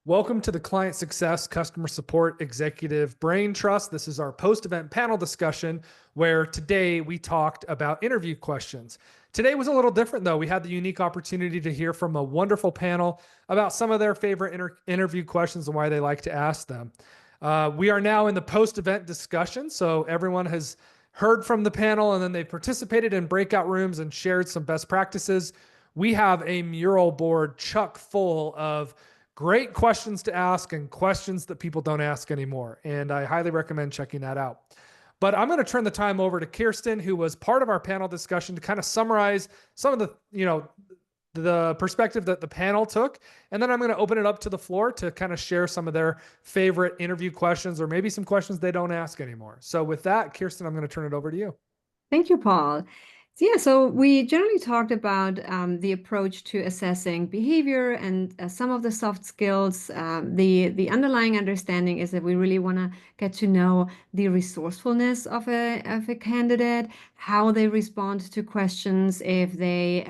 Welcome to the Client Success Customer Support Executive Brain Trust. This is our post-event panel discussion where today we talked about interview questions. Today was a little different though. We had the unique opportunity to hear from a wonderful panel about some of their favorite interview questions and why they like to ask them. We are now in the post-event discussion, so everyone has heard from the panel and then they participated in breakout rooms and shared some best practices. We have a mural board chock full of great questions to ask and questions that people don't ask anymore. And I highly recommend checking that out. But I'm going to turn the time over to Kirsten, who was part of our panel discussion, to kind of summarize some of the perspective that the panel took. And then I'm going to open it up to the floor to kind of share some of their favorite interview questions or maybe some questions they don't ask anymore. So with that, Kirsten, I'm going to turn it over to you. Thank you, Paul. So we generally talked about the approach to assessing behavior and some of the soft skills. The underlying understanding is that we really want to get to know the resourcefulness of a candidate, how they respond to questions, if they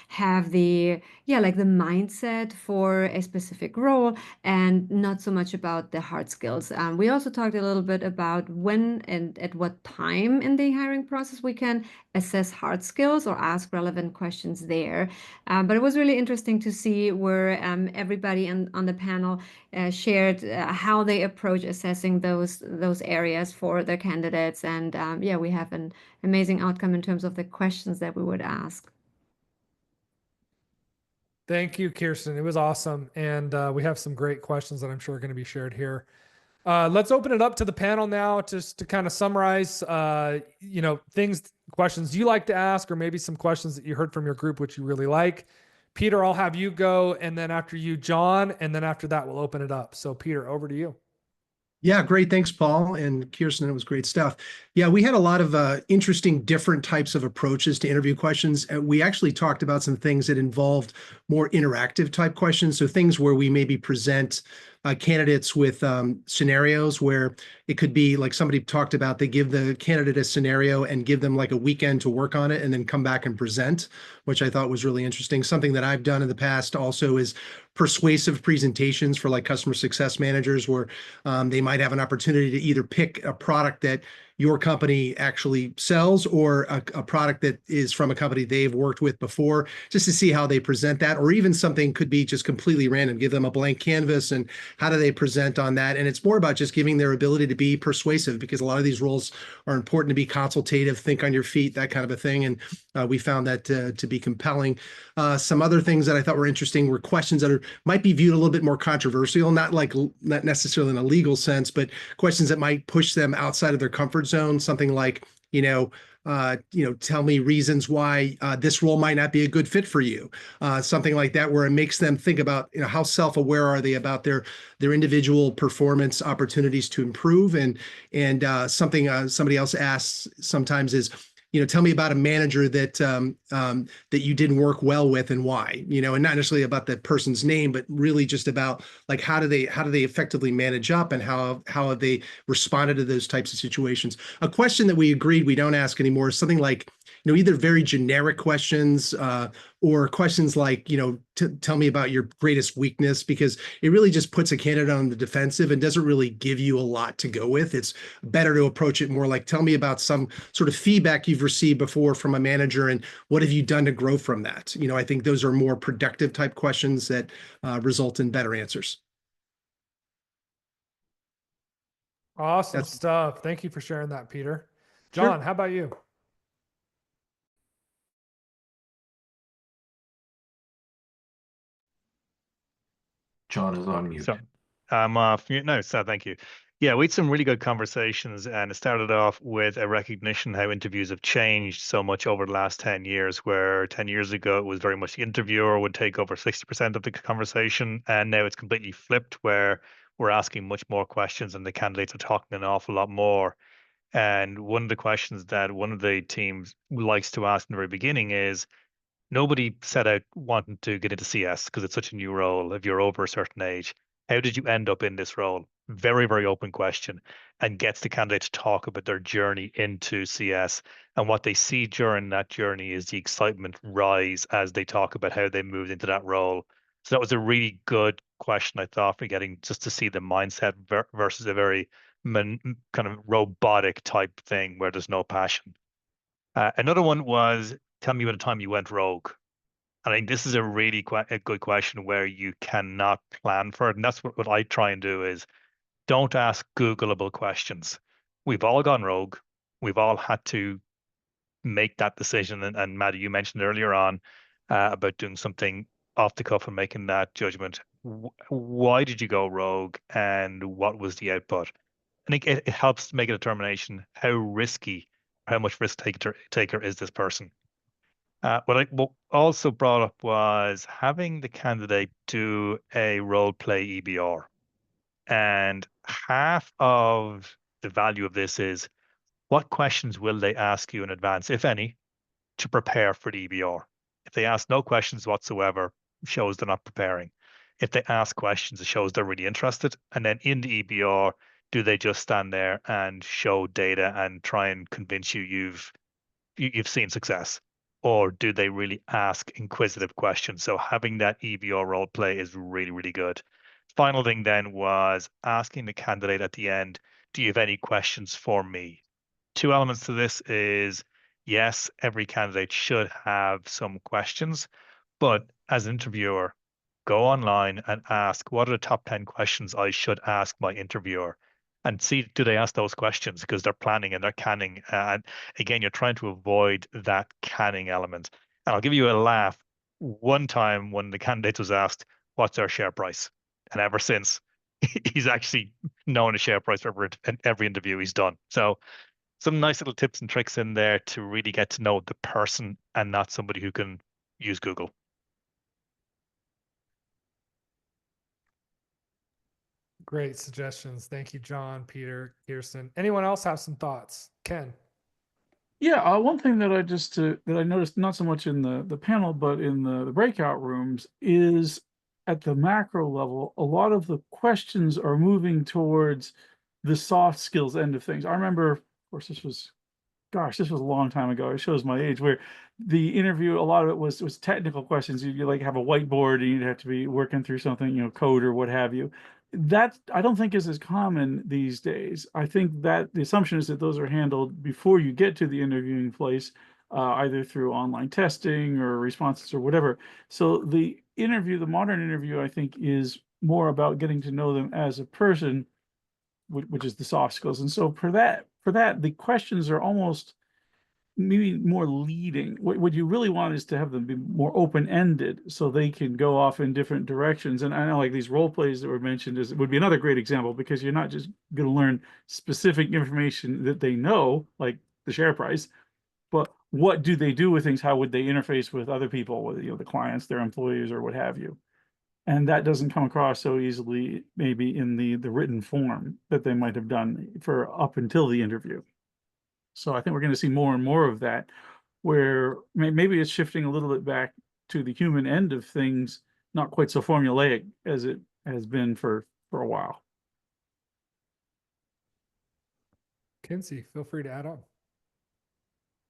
have the mindset for a specific role, and not so much about the hard skills. We also talked a little bit about when and at what time in the hiring process we can assess hard skills or ask relevant questions there. But it was really interesting to see where everybody on the panel shared how they approach assessing those areas for their candidates. And we have an amazing outcome in terms of the questions that we would ask. Thank you, Kirsten. It was awesome. And we have some great questions that I'm sure are going to be shared here. Let's open it up to the panel now just to kind of summarize, questions you like to ask, or maybe some questions that you heard from your group, which you really like. Peter, I'll have you go. And then after you, John. And then after that, we'll open it up. So Peter, over to you. Yeah, great. Thanks, Paul and Kirsten. It was great stuff. Yeah, we had a lot of interesting different types of approaches to interview questions. We actually talked about some things that involved more interactive type questions. So things where we maybe present candidates with scenarios where it could be like somebody talked about, they give the candidate a scenario and give them like a weekend to work on it and then come back and present, which I thought was really interesting. Something that I've done in the past also is persuasive presentations for like customer success managers where they might have an opportunity to either pick a product that your company actually sells or a product that is from a company they've worked with before, just to see how they present that. Or even something could be just completely random, give them a blank canvas and how do they present on that. And it's more about just giving their ability to be persuasive, because a lot of these roles are important to be consultative, think on your feet, that kind of a thing. And we found that to be compelling. Some other things that I thought were interesting were questions that might be viewed a little bit more controversial, not necessarily in a legal sense, but questions that might push them outside of their comfort zone. Something like, tell me reasons why this role might not be a good fit for you. Something like that, where it makes them think about, how self-aware are they about their individual performance opportunities to improve. And something somebody else asks sometimes is, tell me about a manager that that you didn't work well with and why, and not necessarily about that person's name, but really just about like how do they effectively manage up and how have they responded to those types of situations. A question that we agreed we don't ask anymore is something like, either very generic questions or questions like, tell me about your greatest weakness, because it really just puts a candidate on the defensive and doesn't really give you a lot to go with. It's better to approach it more like, tell me about some sort of feedback you've received before from a manager and what have you done to grow from that. I think those are more productive type questions that result in better answers. Awesome stuff. Thank you for sharing that, Peter. John, Sure. how about you? John is on mute. So I'm off mute now, so thank you. Yeah, we had some really good conversations, and it started off with a recognition how interviews have changed so much over the last 10 years, where 10 years ago it was very much the interviewer would take over 60% of the conversation, and now it's completely flipped, where we're asking much more questions and the candidates are talking an awful lot more. And one of the questions that one of the teams likes to ask in the very beginning is, nobody set out wanting to get into CS because it's such a new role. If you're over a certain age, how did you end up in this role? Very, very open question, and gets the candidate to talk about their journey into CS. And what they see during that journey is the excitement rise as they talk about how they moved into that role. So that was a really good question, I thought, for getting just to see the mindset versus a very kind of robotic type thing where there's no passion. Another one was, tell me about a time you went rogue. I think this is a really a good question where you cannot plan for it. And that's what I try and do is don't ask Googleable questions. We've all gone rogue. We've all had to make that decision. And Maddie, you mentioned earlier on about doing something off the cuff and making that judgment. Why did you go rogue and what was the output? I think it helps to make a determination how risky, how much risk taker is this person. What also brought up was having the candidate do a role play EBR. And half of the value of this is what questions will they ask you in advance, if any, to prepare for the EBR? If they ask no questions whatsoever, shows they're not preparing. If they ask questions, it shows they're really interested. And then in the EBR, do they just stand there and show data and try and convince you've seen success? Or do they really ask inquisitive questions? So having that EBR role play is really, really good. Final thing then was asking the candidate at the end, do you have any questions for me? Two elements to this is yes, every candidate should have some questions, but as an interviewer, go online and ask what are the top 10 questions I should ask my interviewer and see do they ask those questions because they're planning and they're canning. And again, you're trying to avoid that canning element. And I'll give you a laugh. One time when the candidate was asked, what's our share price? And ever since, he's actually known a share price for every interview he's done. So some nice little tips and tricks in there to really get to know the person and not somebody who can use Google. Great suggestions. Thank you, John, Peter, Kirsten. Anyone else have some thoughts? Ken. Yeah, one thing that that I noticed not so much in the panel, but in the breakout rooms is at the macro level, a lot of the questions are moving towards the soft skills end of things. I remember, of course, this was a long time ago. It shows my age, where the interview, a lot of it was technical questions. You like have a whiteboard and you'd have to be working through something, code or what have you. That I don't think is as common these days. I think that the assumption is that those are handled before you get to the interviewing place, either through online testing or responses or whatever. So the modern interview, I think, is more about getting to know them as a person, which is the soft skills. And so for that, the questions are almost maybe more leading. What you really want is to have them be more open-ended so they can go off in different directions. And I know like these role plays that were mentioned would be another great example, because you're not just going to learn specific information that they know, like the share price, but what do they do with things? How would they interface with other people, with the clients, their employees, or what have you? And that doesn't come across so easily, maybe in the written form that they might have done for up until the interview. So I think we're going to see more and more of that, where maybe it's shifting a little bit back to the human end of things, not quite so formulaic as it has been for a while. Kinsey, feel free to add on.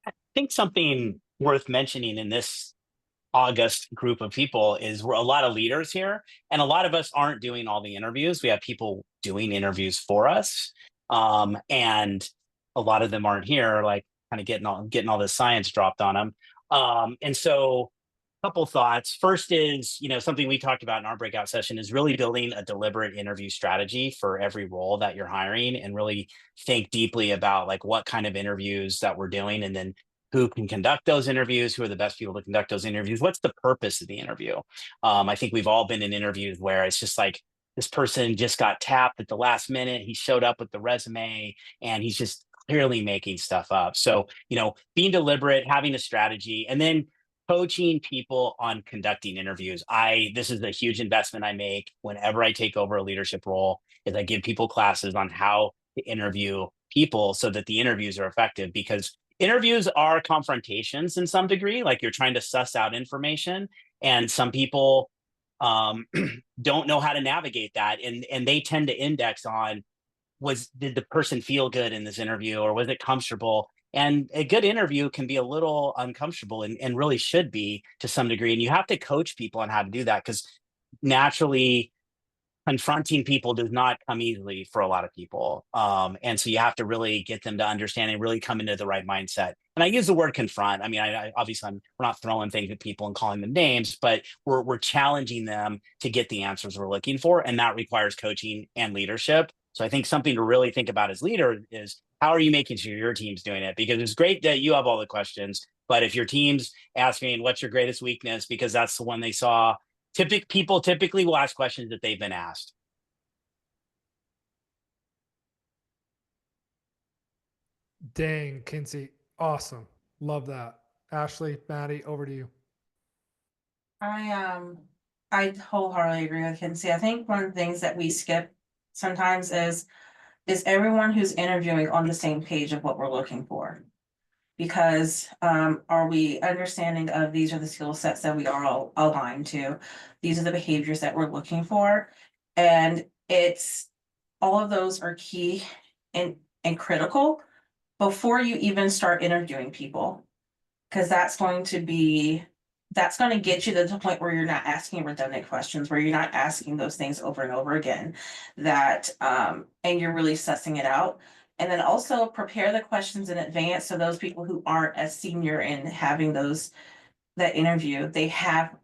I think something worth mentioning in this august group of people is we're a lot of leaders here, and a lot of us aren't doing all the interviews. We have people doing interviews for us, and a lot of them aren't here, like kind of getting all this science dropped on them. And so a couple thoughts. First is, something we talked about in our breakout session is really building a deliberate interview strategy for every role that you're hiring, and really think deeply about like what kind of interviews that we're doing, and then who can conduct those interviews, who are the best people to conduct those interviews, what's the purpose of the interview. I think we've all been in interviews where it's just like, this person just got tapped at the last minute, he showed up with the resume, and he's just clearly making stuff up. So, being deliberate, having a strategy, and then coaching people on conducting interviews. This is a huge investment I make whenever I take over a leadership role, is I give people classes on how to interview people so that the interviews are effective, because interviews are confrontations in some degree. Like, you're trying to suss out information, and some people don't know how to navigate that, and they tend to index on, did the person feel good in this interview, or was it comfortable? And a good interview can be a little uncomfortable, and really should be to some degree. And you have to coach people on how to do that, because naturally confronting people does not come easily for a lot of people. And so you have to really get them to understand and really come into the right mindset. And I use the word confront. I mean, I obviously we're not throwing things at people and calling them names, but we're challenging them to get the answers we're looking for. And that requires coaching and leadership. So I think something to really think about as leader is, how are you making sure your team's doing it? Because it's great that you have all the questions, but if your team's asking what's your greatest weakness, because that's the one they saw, people typically will ask questions that they've been asked. Dang, Kinsey. Awesome. Love that. Ashley, Maddie, over to you. I wholeheartedly agree with Kinsey. I think one of the things that we skip sometimes is everyone who's interviewing on the same page of what we're looking for. Because are we understanding of these are the skill sets that we are all aligned to? These are the behaviors that we're looking for. And it's all of those are key and critical before you even start interviewing people. Because that's going to get you to the point where you're not asking redundant questions, where you're not asking those things over and over again, that and you're really sussing it out. And then also prepare the questions in advance so those people who aren't as senior in having that interview, they have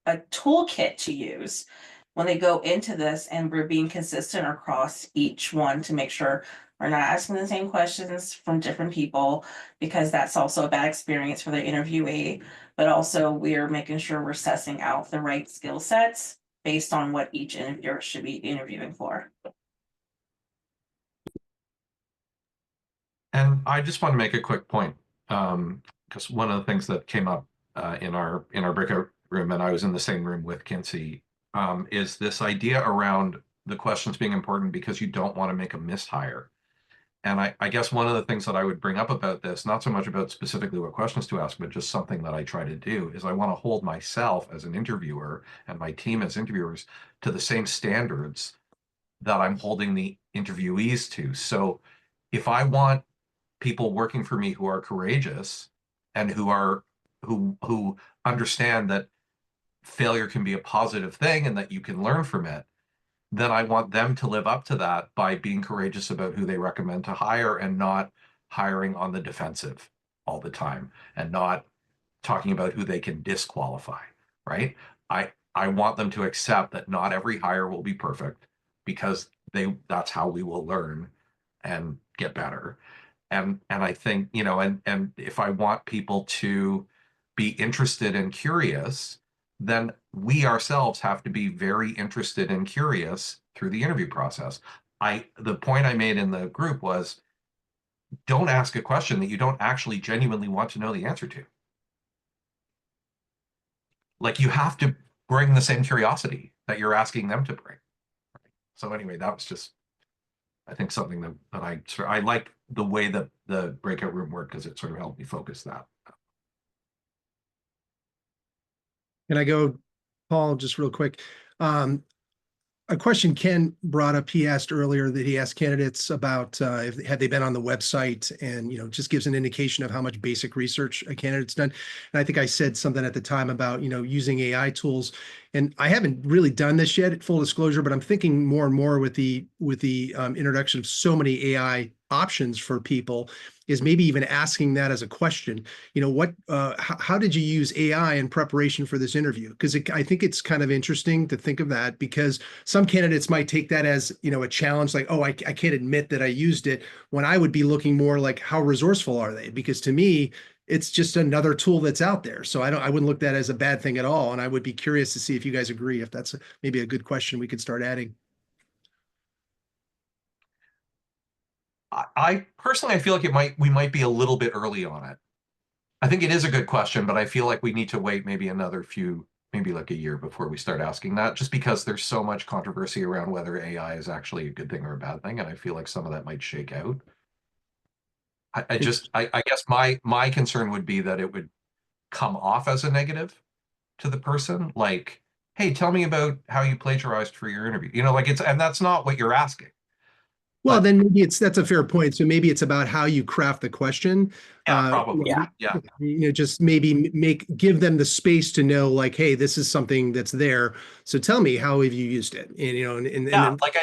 a toolkit to use when they go into this, and we're being consistent across each one to make sure we're not asking the same questions from different people, because that's also a bad experience for the interviewee. But also we're making sure we're sussing out the right skill sets based on what each interviewer should be interviewing for. And I just want to make a quick point, because one of the things that came up in our breakout room, and I was in the same room with Kinsey, is this idea around the questions being important because you don't want to make a mishire. And I guess one of the things that I would bring up about this, not so much about specifically what questions to ask, but just something that I try to do, is I want to hold myself as an interviewer and my team as interviewers to the same standards that I'm holding the interviewees to. So if I want people working for me who are courageous and who understand that failure can be a positive thing and that you can learn from it, then I want them to live up to that by being courageous about who they recommend to hire and not hiring on the defensive all the time and not talking about who they can disqualify, right? I want them to accept that not every hire will be perfect, because that's how we will learn and get better. And I think, and if I want people to be interested and curious, then we ourselves have to be very interested and curious through the interview process. The point I made in the group was, don't ask a question that you don't actually genuinely want to know the answer to. Like, you have to bring the same curiosity that you're asking them to bring. So anyway, that was just, I think, something that I like the way that the breakout room worked, because it sort of helped me focus that. Can I go, Paul, just real quick? A question Ken brought up, he asked earlier that he asked candidates about if had they been on the website, and just gives an indication of how much basic research a candidate's done. And I think I said something at the time about using AI tools, and I haven't really done this yet, full disclosure, but I'm thinking more and more with the introduction of so many AI options for people, is maybe even asking that as a question. How did you use AI in preparation for this interview? Because I think it's kind of interesting to think of that, because some candidates might take that as a challenge, like, oh, I can't admit that I used it, when I would be looking more like, how resourceful are they? Because to me, it's just another tool that's out there. So I wouldn't look at that as a bad thing at all. And I would be curious to see if you guys agree, if that's maybe a good question we could start adding. I personally, I feel like we might be a little bit early on it. I think it is a good question, but I feel like we need to wait maybe maybe like a year before we start asking that, just because there's so much controversy around whether AI is actually a good thing or a bad thing. And I feel like some of that might shake out. I guess my concern would be that it would come off as a negative to the person. Like, hey, tell me about how you plagiarized for your interview. And that's not what you're asking. Well, But- then maybe that's a fair point. So maybe it's about how you craft the question. Yeah, probably. Yeah. Just maybe give them the space to know, like, hey, this is something that's there. So tell me, how have you used it? And Yeah, then, like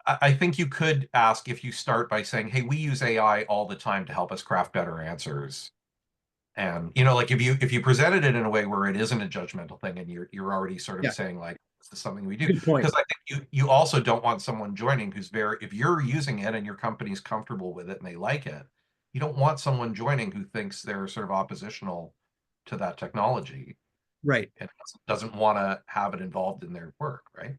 I think you could ask, if you start by saying, hey, we use AI all the time to help us craft better answers. And like if you presented it in a way where it isn't a judgmental thing, and you're already sort of saying, like, this is something we do. good point. Because I think you also don't want someone joining who's if you're using it and your company's comfortable with it and they like it, you don't want someone joining who thinks they're sort of oppositional to that technology Right. and doesn't want to have it involved in their work, right?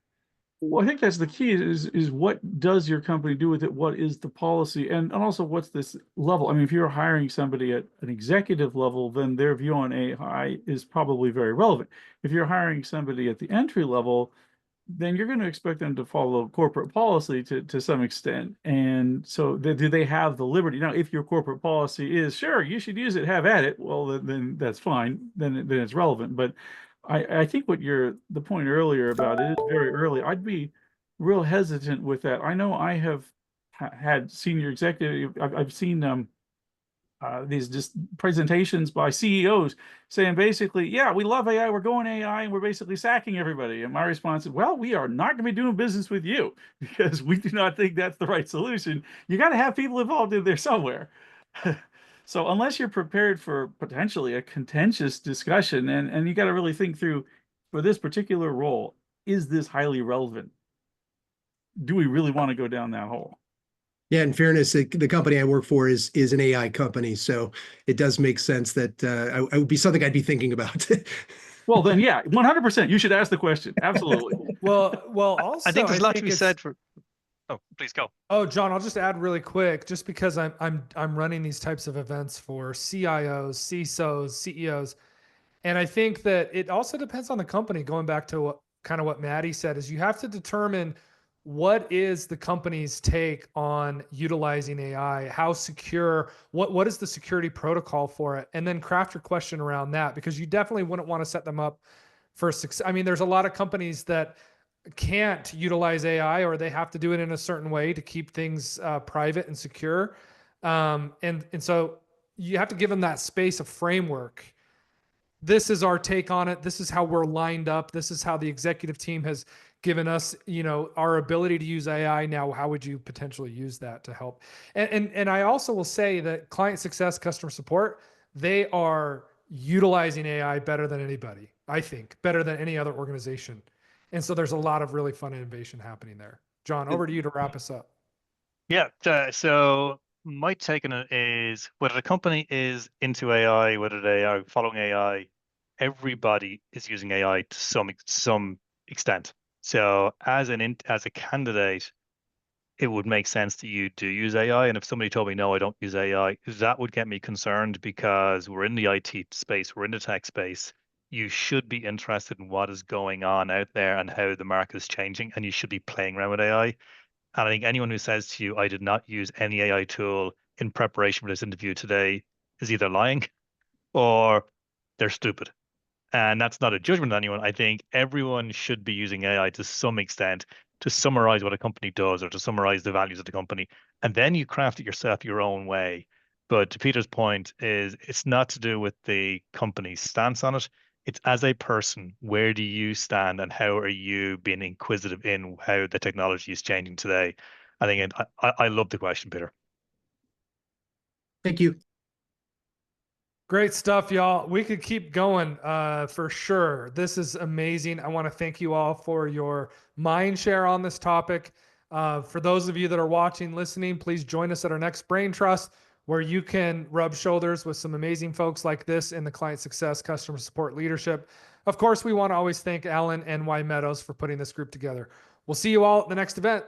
Well, I think that's the key is what does your company do with it? What is the policy? And also what's this level? I mean, if you're hiring somebody at an executive level, then their view on AI is probably very relevant. If you're hiring somebody at the entry level, then you're going to expect them to follow corporate policy to some extent. And so do they have the liberty? Now, if your corporate policy is, sure, you should use it, have at it, well, then that's fine. Then it's relevant. But I think the point earlier about it is very early. I'd be real hesitant with that. I know I have had senior executive, I've seen these just presentations by CEOs saying basically, yeah, we love AI, we're going AI, and we're basically sacking everybody. And my response is, well, we are not going to be doing business with you because we do not think that's the right solution. You got to have people involved in there somewhere. So unless you're prepared for potentially a contentious discussion, and you got to really think through, for this particular role, is this highly relevant? Do we really want to go down that hole? Yeah, in fairness, the company I work for is an AI company, so it does make sense that I would be something I'd be thinking about. Well, then, yeah, 100%. You should ask the question. Absolutely. Well, also, I think there's a lot to be it's- said for. Oh, please go. Oh, John, I'll just add really quick, just because I'm running these types of events for CIOs, CISOs, CEOs, and I think that it also depends on the company. Going back to what Maddie said, is you have to determine what is the company's take on utilizing AI, how secure, what is the security protocol for it, and then craft your question around that, because you definitely wouldn't want to set them up for success. I mean, there's a lot of companies that can't utilize AI, or they have to do it in a certain way to keep things private and secure. And so you have to give them that space of framework. This is our take on it. This is how we're lined up. This is how the executive team has given us, our ability to use AI. Now, how would you potentially use that to help? And I also will say that client success, customer support, they are utilizing AI better than anybody. I think better than any other organization. And so there's a lot of really fun innovation happening there. John, over to you to wrap us up. Yeah. So my take on it is, whether the company is into AI, whether they are following AI, everybody is using AI to some extent. So as a candidate, it would make sense that you do use AI. And if somebody told me, no, I don't use AI, that would get me concerned, because we're in the IT space, we're in the tech space. You should be interested in what is going on out there and how the market is changing, and you should be playing around with AI. And I think anyone who says to you, I did not use any AI tool in preparation for this interview today, is either lying or they're stupid. And that's not a judgment on anyone. I think everyone should be using AI to some extent to summarize what a company does, or to summarize the values of the company. And then you craft it yourself your own way. But to Peter's point, it's not to do with the company's stance on it. It's, as a person, where do you stand, and how are you being inquisitive in how the technology is changing today? I think I love the question, Peter. Thank you. Great stuff, y'all. We could keep going for sure. This is amazing. I want to thank you all for your mind share on this topic. For those of you that are watching, listening, please join us at our next Brain Trust, where you can rub shoulders with some amazing folks like this in the client success, customer support leadership. Of course, we want to always thank Alan and Y Meadows for putting this group together. We'll see you all at the next event.